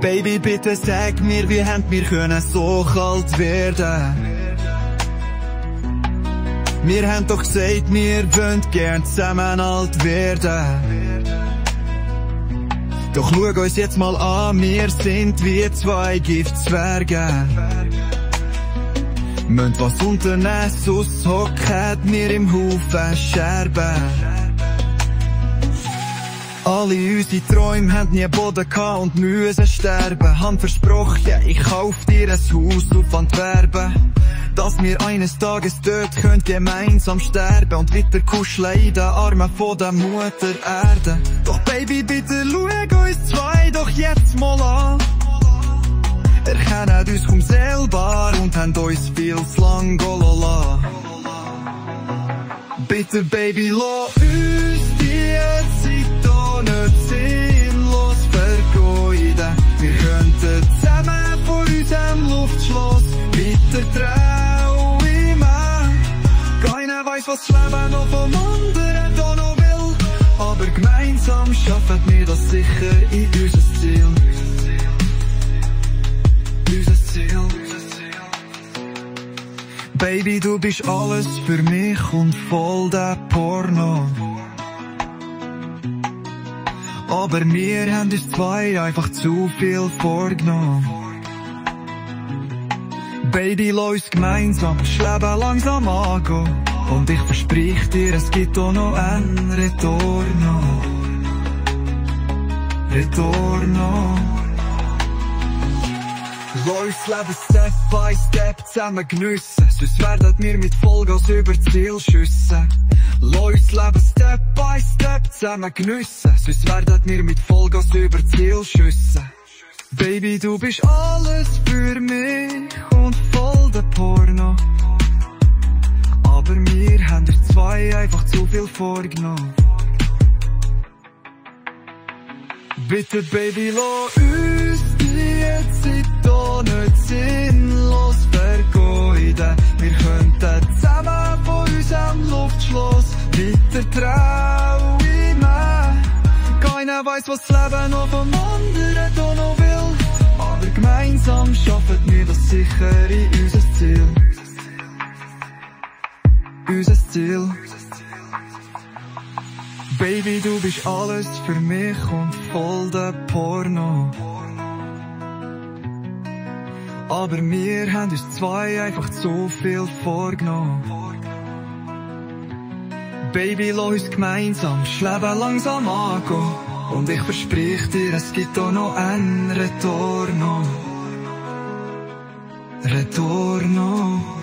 Baby, bitte sag mir, wie händ wir können so kalt werden? Wir haben doch gesagt, wir wollen gern zusammen alt werden. Doch schau uns jetzt mal an, wir sind wie zwei Giftzwerge. Münd was unternehmen, sonst hocken wir im Haufen Scherben. Alle unsere Träume haben nie Boden gehabt und müssen sterben. Han versprochen, ich kauf dir ein Haus auf Antwerpen, dass wir eines Tages dort könnt gemeinsam sterben und wieder kuscheln in den Armen von der Mutter Erde. Doch Baby, bitte schau uns zwei doch jetzt mal an. Erkennen uns kaum selber und haben uns viel zu lang gelassen. Bitte Baby, lass uns die Zeit da nicht sinnlos vergeuden. Wir könnten zusammen vor unserem Luftschloss weiter träumen. Keiner weiss, was das Leben noch vom anderen da noch will, aber gemeinsam schaffen wir das sicher in unser Ziel. Unser Ziel. Baby, du bist alles für mich und voll der Porno. Aber wir haben uns zwei einfach zu viel vorgenommen. Baby, lass uns gemeinsam das Leben langsam angehen. Und ich versprich dir, es gibt auch noch ein Retorno. Retorno. Lass uns Leben Step by Step zusammen geniessen, sonst werden wir mit Vollgas über das Ziel schiessen. Lass uns Leben Step by Step zusammen geniessen, sonst werden wir mit Vollgas über das Ziel schiessen. Baby, du bist alles für mich und voll der Porno. Aber wir haben uns zwei einfach zu viel vorgenommen. Bitte Baby, lass uns die Zeit da nicht sinnlos vergeuden. Wir könnten zusammen von unserem Luftschloss weiter träumen. Keiner weiss, was das Leben noch vom anderen da noch will, aber gemeinsam schaffen wir das sicher in unser Ziel. Unser Ziel. Baby, du bist alles für mich und voll der Porno. Aber wir haben uns zwei einfach zu viel vorgenommen. Baby, lass uns gemeinsam das Leben langsam angehen. Und ich versprich dir, es gibt auch noch ein Retorno. Retorno.